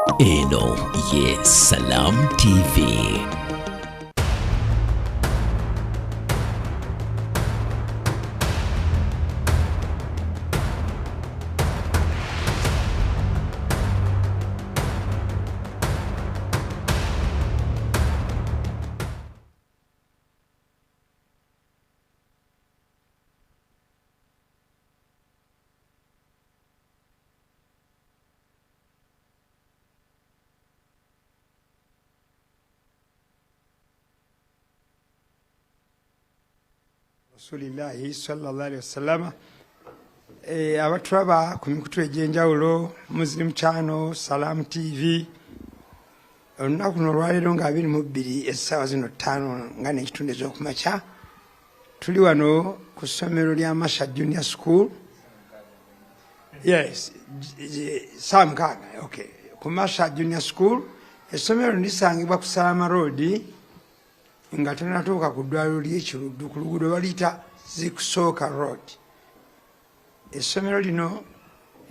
Eno ye Salam TV. Rasulillahi sallallahu alaihi wasallam. Abaturaba ku mikutu egy'enjawulo, Muslim Channel, Salam TV. Olunaku luno olwaleero nga 22 essaawa zino 5 nga n'ekitundu ez'okumakya tuli wano ku ssomero lya Masha Junior School. Yes, Sam Kaga, okay. Ku Masha Junior School, essomero lisangibwa ku Salama Road nga tonatuuka ku ddwaliro ly'Ekiruddu ku luguudo baliyita Zikusooka Road. Essomero lino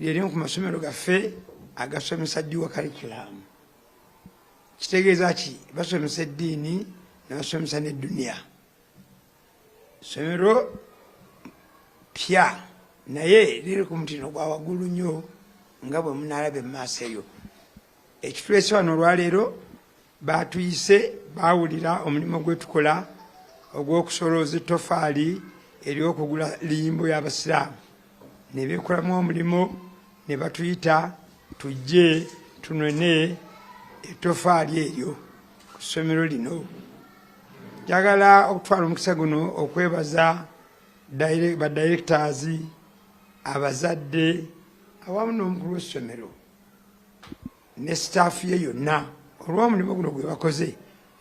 lyerimu ku masomero gaffe agasomesa ddiwa curriculum. Kitegeeza ki? Basomesa eddiini n'abasomesa n'edduniya. Essomero pya naye liri ku mutindo gwa waggulu nnyo nga bwe munaalaba emmaaso eyo. Ekituleese wano olwaleero batuyise bawulira omulimu gwe tukola ogw'okusolooza ettofaali ery'okugula liyimbo y'Abasiraamu. Ne beekolamu omulimu ne batuyita tujje tunone ettofaali eryo ku ssomero lino. Njagala okutwala omukisa guno okwebaza ba directors, abazadde awamu n'omukulu w'essomero ne staff ye yonna olw'omulimu guno gwe bakoze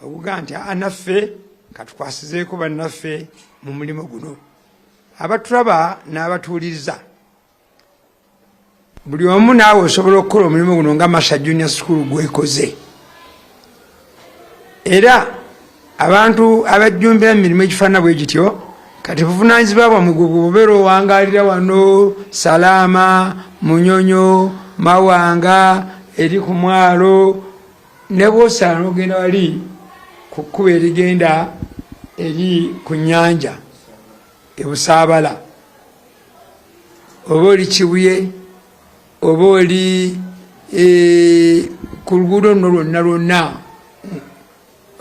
okuga nti naffe katukwasizeeko bannaffe mu mulimu guno. Abatulaba n'abatuuliriza, buli omu naawe osobola okukola omulimu guno nga Masha Junior School gwekoze. Era abantu abajjumbira emirimu egifaanana bwe gityo kati buvunaanyizibwa bwamwe gwe bw'obeera owangaalira wano Salaama, Munyonyo, Mawanga, eri ku mwalo, ne bw'osaana n'ogenda wali ku kkubo erigenda eri ku nnyanja e Busaabala, oba oli Kibuye, oba oli ku luguudo luno lwonna lwonna,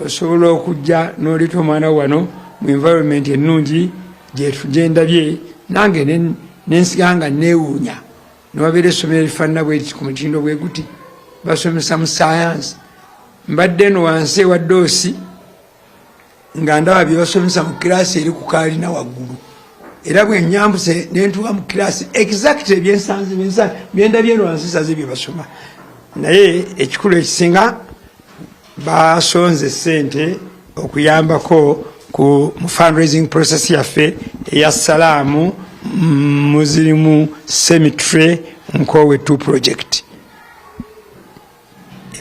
osobola okujja n'oleta omwana wano mu environment ennungi gyendabye nange n'ensiga nga neewuunya. Newabeera essomero erifaanana bwe liti ku mutindo bwe guti, basomesa mu science. Mbadde eno wansi ewa Doosi nga ndaba bye basomesa mu kiraasi eri ku kaalina waggulu, era bwe nyambuse ne ntuuka mu kiraasi exactly byendabye eno wansi saze bye basoma. Naye ekikulu ekisinga basonze ssente okuyambako mu fundraising process yaffe eya Salaamu Muslim Cemetery Nkowe 2 project.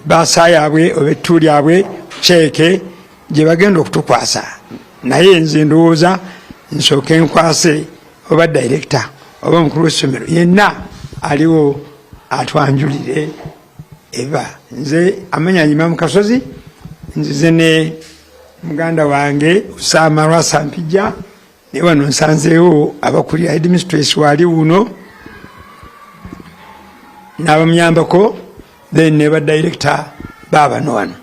Baasa yaabwe oba ettu lyabwe kyeke gye bagenda okutukwasa, naye nze ndowooza nsooke nkwase oba director oba omukulu w'essomero yenna aliwo atwanjulire eba. Nze amanyanyima mu Kasozi, nzize ne muganda wange Usaama Lwasampijja, naye wano nsanzeewo abakulira headmistress wali wuno n'abamuyambako, then ne ba director baabano wano.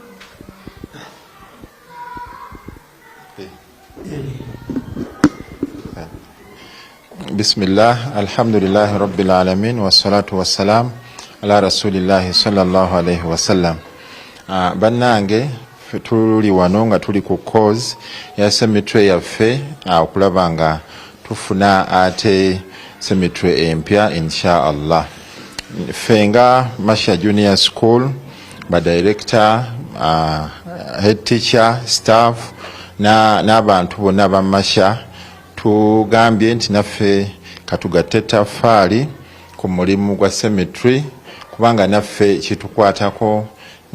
Bismillah, alhamdulillahi rabbil alamin, wassalatu wassalam ala rasulillahi sallallahu alaihi wasallam. Bannange tuli wano nga tuli ku cause ya cemetery yaffe okulaba nga tufuna ate cemetery empya insha Allah. Fenga Masha Junior School, ba director, head teacher, staff n'abantu bonna ba Masha tugambye nti naffe katugatte ettaffaali ku mulimu gwa cemetery kubanga naffe kitukwatako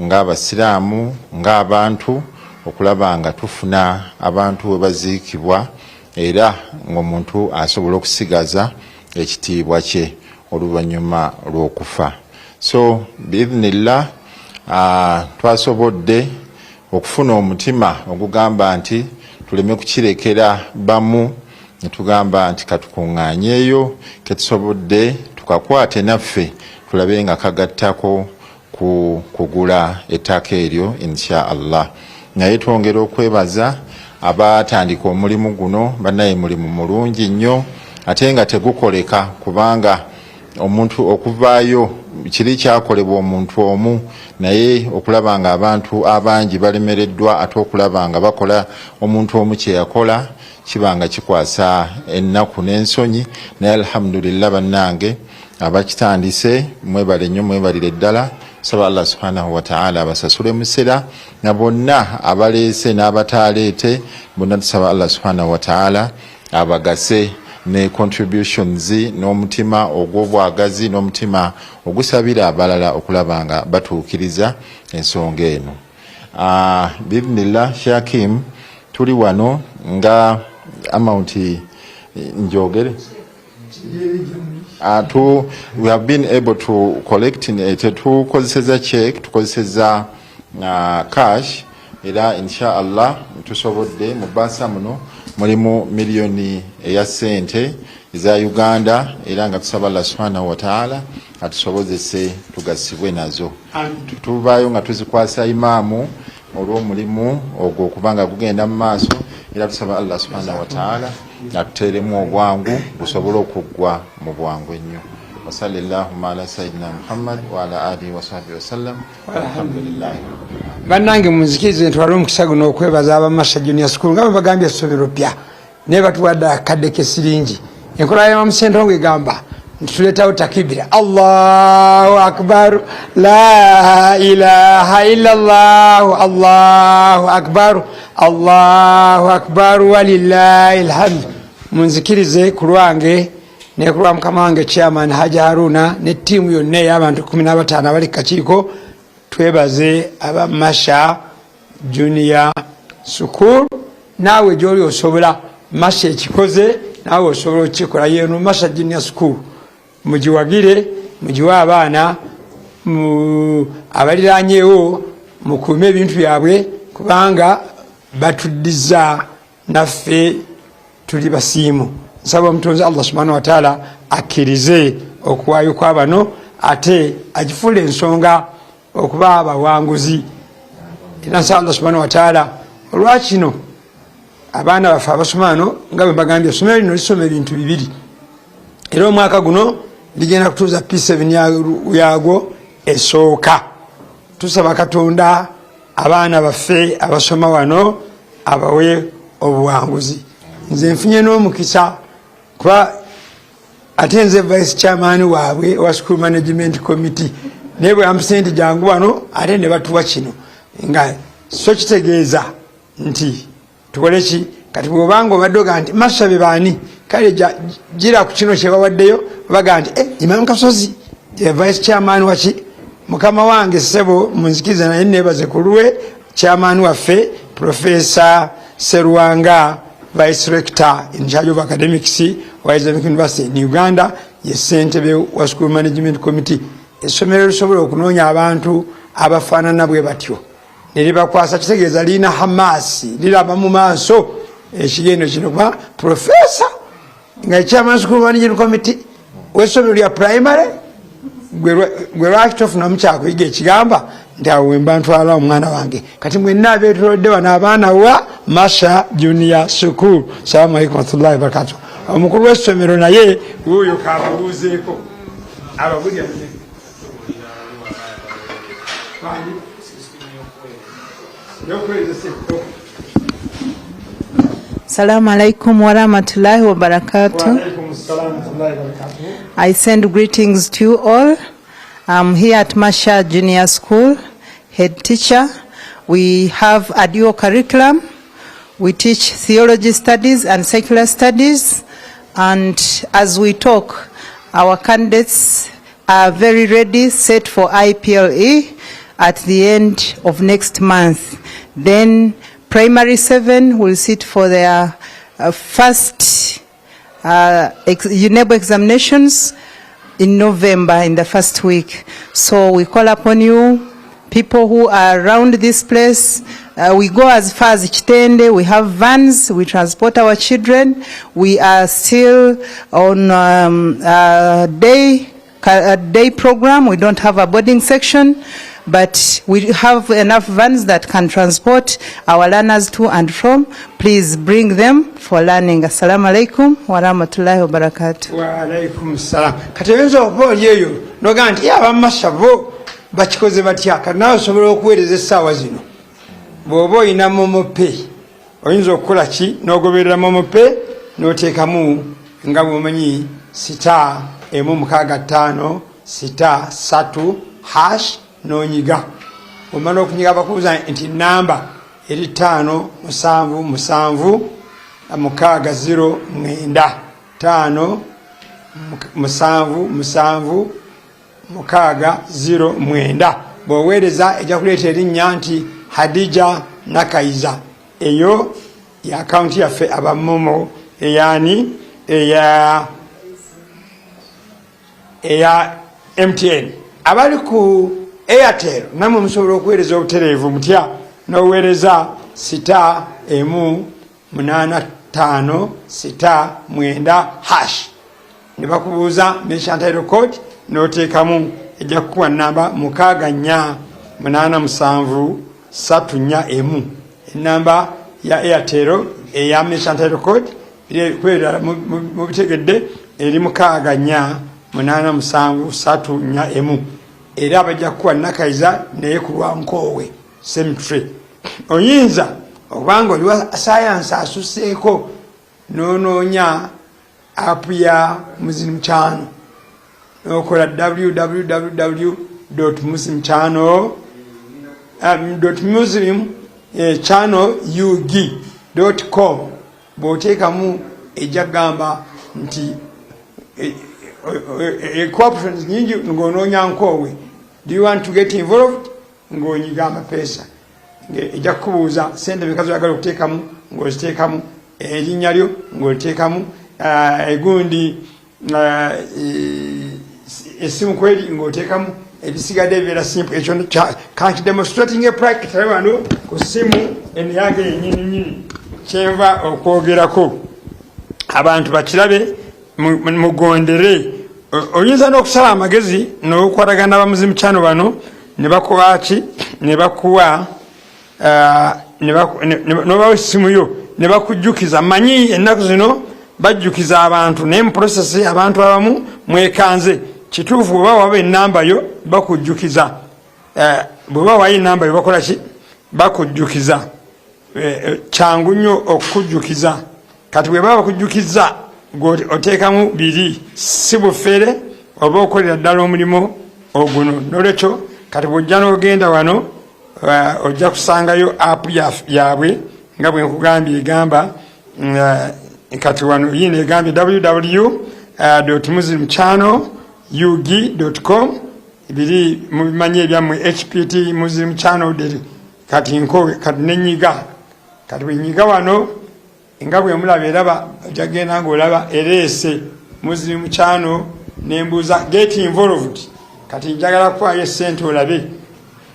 ng'Abasiraamu ng'abantu okulaba nga tufuna abantu we baziikibwa era ng'omuntu asobola okusigaza ekitiibwa kye oluvannyuma lw'okufa. So biidhnillah twasobodde okufuna omutima ogugamba nti tuleme kukirekera bamu netugamba nti katukuŋŋaanyeeyo ketusobodde tukakwate naffe tulabe nga kagattako ku kugula ettaka eryo insha Allah. Naye twongera okwebaza abatandika omulimu guno, bannaye mulimu mulungi nnyo ate nga tegukoleka, kubanga omuntu okuvaayo kiri kyakolebwa omuntu omu, naye okulaba nga abantu abangi balemereddwa ate okulaba nga bakola omuntu omu kye yakola kibanga kikwasa ennaku n'ensonyi. Naye alhamdulillah bannange abakitandise mwebale nnyo, mwebalire ddala. Saba Allah subhanahu wa ta'ala abasasule musera, na bonna abaleese n'abataleete bonna tusaba Allah subhanahu wa ta'ala abagase ne contributions n'omutima ogw'obwagazi n'omutima ogusabira abalala okulaba nga batuukiriza ensonga eno. Bidnillah Shakim, tuli wano nga amount njogere we have been able to collect tukozeseza check, tukozeseza cash, era insha Allah tusobodde mu basa muno mulimu miliyoni eya sente eza Uganda, era nga tusaba Allah subhanahu wa ta'ala atusobozese tugasibwe nazo. Tuvaayo nga tuzikwasa imaamu olw'omulimu ogwo okubanga gugenda mu maaso, era tusaba Allah subhanahu wa ta'ala atuteeremu obwangu busobole okuggwa mu bwangu ennyo. Wa sallallahu ala sayyidina Muhammad wa ala alihi wa sahbihi wasallam, alhamdulillah. Bannange munzikirize ntwala omukisa guno okwebaza Abamasha Junior School nga bagambye essomero ppya naye batuwadde akadde k'esiringi. Enkola ya Mamusentongo egamba tuleetawo takibira, Allahu akbar, la ilaha illallah, Allahu akbar, Allahu akbar, walillahi alhamd. Munzikirize ku lwange ne ku lwa mukama wange Chairman Haji Haruna ne ttiimu yonna ey'abantu 15 abali kakiiko, twebaze Abamasha Junior School. Naawe gy'oli osobola, Masha ekikoze naawe osobola okikola. Yeno Masha Junior School mugiwagire, mugiwe abaana abaliranyeewo, mukuume ebintu byabwe kubanga batuddiza naffe tuli basiimu. Nsaba omutonzi Allah subhanahu wa ta'ala akkirize okuwaayo kwa bano ate agifuule ensonga okuba abawanguzi. Era nsaba Allah subhanahu wa ta'ala olwakino abaana baffe abasoma wano nga bwe mbagambye essomero lino lisoma ebintu bibiri, era omwaka guno ligenda kutuuza P7 yagwo esooka. Tusaba Katonda abaana baffe abasoma wano abawe obuwanguzi. Nze nfunye n'omukisa kuba ate nze vice chairman waabwe wa school management committee, naye bwe amusente jangu wano ate ne batuwa kino nga so kitegeeza nti tukole ki kati bw'obanga obadde oga nti Masha be baani, kale gira ku kino kye bawaddeyo baga nti Imam Kasozi vice chairman waki mukama wange ssebo munzikirize naye neebaze ku lwe chairman waffe Professor Serwanga, vice rector in charge of academics wa Islamic University in Uganda, ye ssentebe wa school management committee. Essomero lisobola okunoonya abantu abafaanana bwe batyo ne libakwasa, kitegeeza liina hamasi, liraba mu maaso ekigendo kino kuba professor nga chairman school management committee w'essomero lya primary gwe lwaki tofuna mukyakuyiga ekigamba nti awo wemba ntwala omwana wange. Kati mwenna abeetolodde wano abaana wa Masha Junior School. Salamu alaikum warahmatullahi wabarakatuh. Omukulu w'essomero naye wuuyo kababuuzeeko ababulya Assalamu alaikum warahmatullahi wabarakatuh. I send greetings to you all. I'm here at Masha Junior School, head teacher. We have a dual curriculum. We teach theology studies and secular studies. And as we talk, our candidates are very ready, set for IPLE at the end of next month. Then primary 7 will sit for their first UNEBO examinations in November in the first week. So we call upon you, people who are around this place. We go as far as Chitende. We have vans. We transport our children. We are still on day program. We don't have a boarding section, but we have enough vans that can transport our learners to and from. Please bring them for learning. Assalamu alaikum wa rahmatullahi wa barakatuh. Wa alaikum salam. Katebenzo okoli eyo noga nti abamasabo bakikoze batya kana osobola okuweereza essaawa zino. Bw'oba olina momope oyinza okukola ki n'ogoberera momope n'oteekamu nga bw'omanyi *165*3 hash n'onyiga. Omala okunyiga bakubuuza nti namba eri 577 609 577 609. Bw'oweereza ejja kuleeta erinnya nti Hadija Nakaiza. Eyo ya akaunti yaffe abamomo eyani eya MTN. Abali ku Airtel namwe musobola okuweereza obutereevu mutya n'oweereza *185*9 hash. Ne bakubuuza mention title code n'oteekamu ejja kukuwa namba 68734. Enamba ya Airtel eya mention title code kwera mu bitegedde eri 68734. Era abajja kukuwa Nakaiza naye ku Lwankoowe Cemetery. Oyinza obanga oliwa science asuseeko n'onoonya app ya Muslim Channel n'okola www.muslimchannel.com. bw'oteekamu ejja gamba nti corporations nyingi ng'onoonya Nkoowe. Do you want to get involved? Ng'onyiga amapeesa. Ejja kukubuuza sente bikazi oyagala okuteekamu ng'oziteekamu, erinnya lyo ng'oliteekamu, egundi esimu kweri ng'oteekamu, ebisigadde ebibeera simple. Ekyo kanti demonstrating a practice wano ku simu eniyange yennyini kyenva okwogerako. Abantu bakirabe mugondere. Oyinza n'okusala amagezi n'okukwatagana ba Muslim Channel bano ne bakuwa ki ne bakuwa n'obawa essimu yo ne bakujjukiza. Manyi ennaku zino bajjukiza abantu naye mu process abantu abamu mwekanze. Kituufu bw'oba waba ennamba yo bakujjukiza. Bw'oba wayi ennamba yo bakola ki bakujjukiza. Kyangu nnyo okukujjukiza. Kati bw'eba bakujjukiza oteekamu biri si bufere oba okolera ddala omulimo oguno. N'olwekyo kati bw'ojja n'ogenda wano ojja kusangayo app yaabwe nga bwe nkugambye egamba kati wano yino egambye www.muslimchannel.ug.com. biri mubimanyi ebyammwe HPT Muslim Channel kati Nkoowe kati nenyiga. Kati bwenyiga wano nga bwe mulaba eraba ojja genda ng'olaba ereese Muslim Channel nembuuza get involved. Kati njagala kuwaayo essente olabe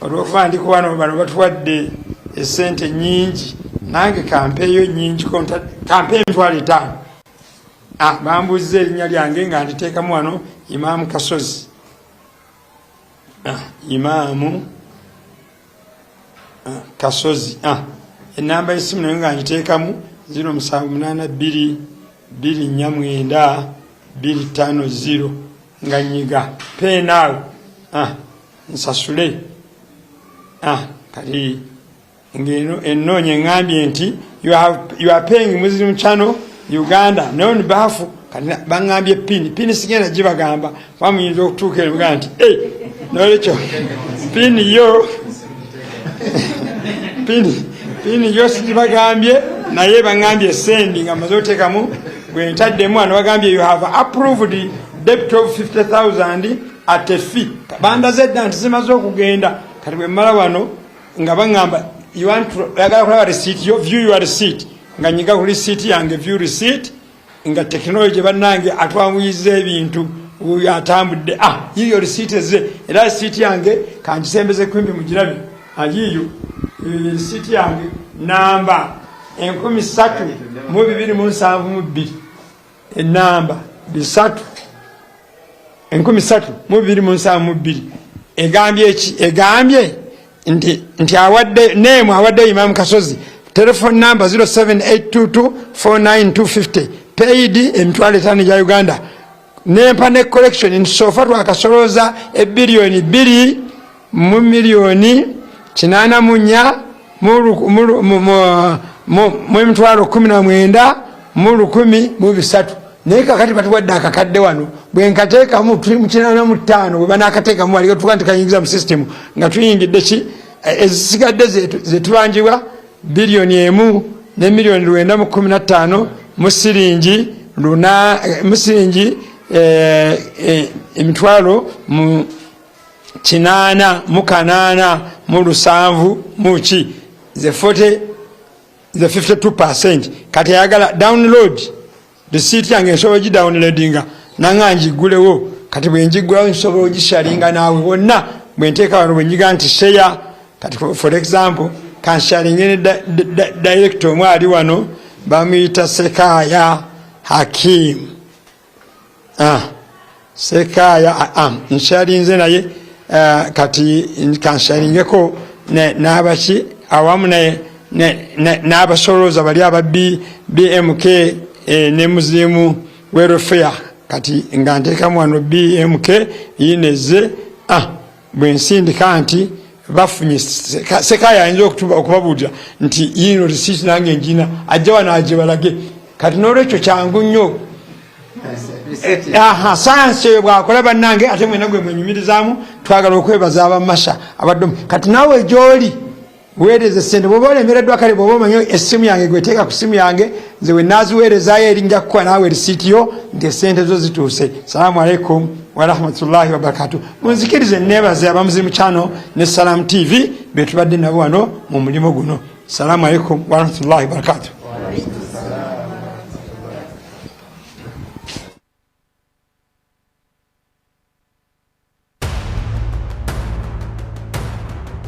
olw'okuba ndiko wano bano batuwadde essente nyingi nange kampeeyo nyingi kampe $5,000. Bambuuziza erinnya lyange nga nditeekamu wano Imam Kasozi. Imam Kasozi. Enamba y'essimu nayo nga ngiteekamu 078249 nga nyiga pay now. Nsasule. Kati ngeno ennonye ngambye nti you are paying Muslim Channel Uganda nayo ni baafu. Kati bangambye pin sigenda gibagamba bamuyinza okutuuka eruga nti n'olwekyo pin yo pin yo sigibagambye naye bangambye sendi nga maze oteekamu bwe ntaddemu wano bagambye you have approved debt of 50,000 at a fee. Bandaze edda nti zimaze okugenda. Kati bwe mmala wano nga bangamba you want to yagala kulaba receipt yo view your receipt nga nyiga ku receipt yange view receipt nga technology bannange atwanguyiza ebintu uyo atambudde yiyo receipt ze era receipt yange kanjisembeze kwimbi mugirabe ayiyo receipt yange namba 13,272 enamba 13,272 egambye nti awadde name awadde Imam Kasozi telephone number 0782249250 paid emitwalo 5 ya Uganda nempa ne collection nsofa twakasoloza ebilioni 2 mu milioni 84 mu emitwalo 19 mu 10,300 naye kakati batuwadde akakadde wano bwenkateekamu tuli mu 85 bwe banakateekamu waliwo tukayingiza mu system nga tuyingidde ki ezisigadde zetubanjibwa bilioni 1 ne milioni 915 mu siringi emitwalo mu 8 mu 7 mu ki ze 52%. Kati ayagala download receipt yange nsobola gidownloadinga nanganjigulewo kati bwenjigulawo nsobola ogisharinga naawe wonna bwenteeka wano bwenjiga nti share kati for example kansharinge ne director omwe ali wano bamuyita Sekaya Hakim Sekaya nsharinze naye kati kansharingeko n'abaki awamu n'abasoloza bali aba BMK ne muzimu welfare kati nga nteekamu wano BMK yineze bwensindika nti bafunye Sekaya ayinza okubabuulira nti yino receipt nange njina ajja wano agibalage kati n'olwekyo kyangu nnyo sayansi eyo bwakola bannange ate mwena gwe mwenyumirizaamu twagala okwebaza abamasha abaddomu kati naawe gy'oli weereze sente bwoba olemereddwa kale bwoba omanyi essimu yange gweteeka ku simu yange nze we naaziweerezaayo erinja kukuwa naawe risiitiyo nti esente zo zituuse. Salaamu alaikum warahmatullahi wabarakatuh. Munzikirize neebaze abamuzimu channel ne Salam TV betubadde nabo wano mu mulimu guno. Salaamu alaikum warahmatullahi wabarakatuh.